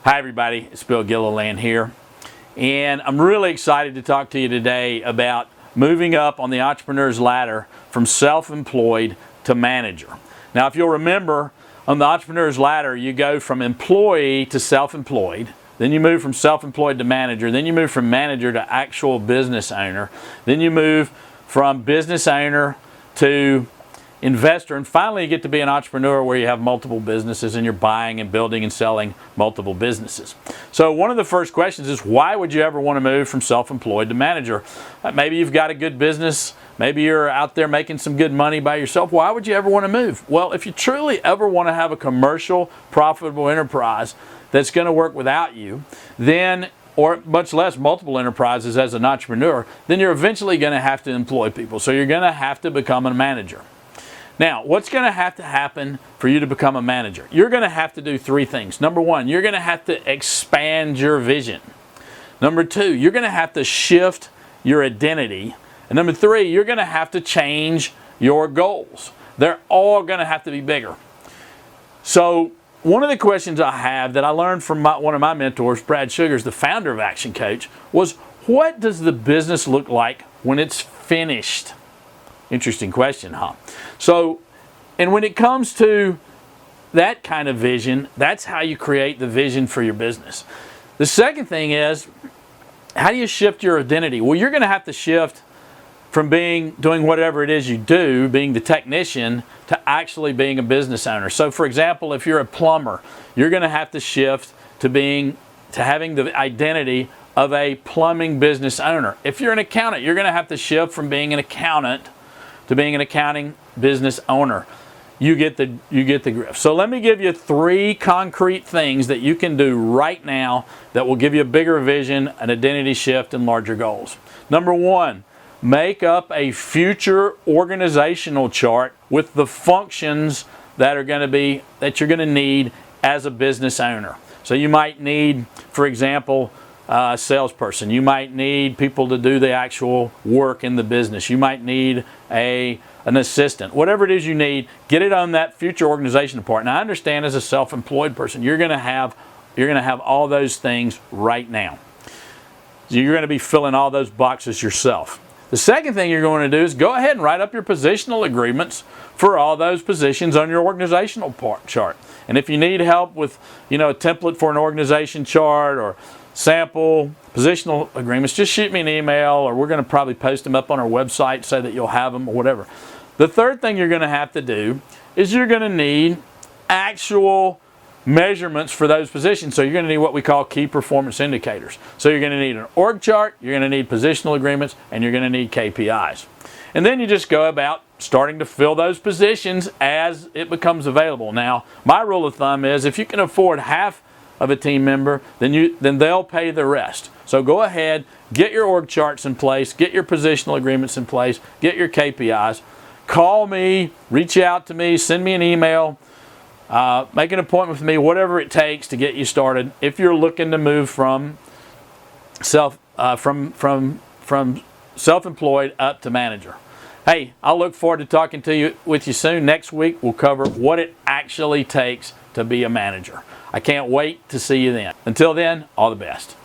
Hi everybody, it's Bill Gilliland here, and I'm really excited to talk to you today about moving up on the entrepreneur's ladder from self-employed to manager. Now, if you'll remember, on the entrepreneur's ladder you go from employee to self-employed, then you move from self-employed to manager, then you move from manager to actual business owner, then you move from business owner to investor, and finally you get to be an entrepreneur where you have multiple businesses and you're buying and building and selling multiple businesses. So one of the first questions is, why would you ever want to move from self-employed to manager? Maybe you've got a good business, maybe you're out there making some good money by yourself. Why would you ever want to move? Well, if you truly ever want to have a commercial, profitable enterprise that's going to work without you, then, or much less multiple enterprises as an entrepreneur, then you're eventually going to have to employ people. So you're going to have to become a manager. Now, what's going to happen for you to become a manager? You're going to have to do three things. Number one, you're going to have to expand your vision. Number two, you're going to have to shift your identity. And number three, you're going to have to change your goals. They're all going to have to be bigger. So one of the questions I have that I learned from one of my mentors, Brad Sugars, the founder of ActionCOACH, was, what does the business look like when it's finished? Interesting question, huh? So, and when it comes to that kind of vision, that's how you create the vision for your business. The second thing is, how do you shift your identity? Well, you're going to have to shift from doing whatever it is you do, being the technician, to actually being a business owner. So, for example, if you're a plumber, you're going to have to shift to having the identity of a plumbing business owner. If you're an accountant, you're going to have to shift from being an accountant to being an accounting business owner. You get the grift. So let me give you three concrete things that you can do right now that will give you a bigger vision, an identity shift, and larger goals. Number one, make up a future organizational chart with the functions that you're going to need as a business owner. So you might need, for example, a salesperson. You might need people to do the actual work in the business. You might need an assistant. Whatever it is you need, get it on that future organization part. Now, I understand as a self-employed person, you're going to have all those things right now. So you're going to be filling all those boxes yourself. The second thing you're going to do is go ahead and write up your positional agreements for all those positions on your organizational chart. And if you need help with, a template for an organization chart or sample positional agreements, just shoot me an email, or we're going to probably post them up on our website so that you'll have them or whatever. The third thing you're going to have to do is you're going to need actual measurements for those positions. So you're going to need what we call key performance indicators. So you're going to need an org chart, you're going to need positional agreements, and you're going to need KPIs. And then you just go about starting to fill those positions as it becomes available. Now, my rule of thumb is, if you can afford half of a team member, then they'll pay the rest. So go ahead, get your org charts in place, get your positional agreements in place, get your KPIs. Call me, reach out to me, send me an email, make an appointment with me, whatever it takes to get you started. If you're looking to move from self-employed up to manager. Hey, I'll look forward to talking with you soon. Next week we'll cover what it actually takes to be a manager. I can't wait to see you then. Until then, all the best.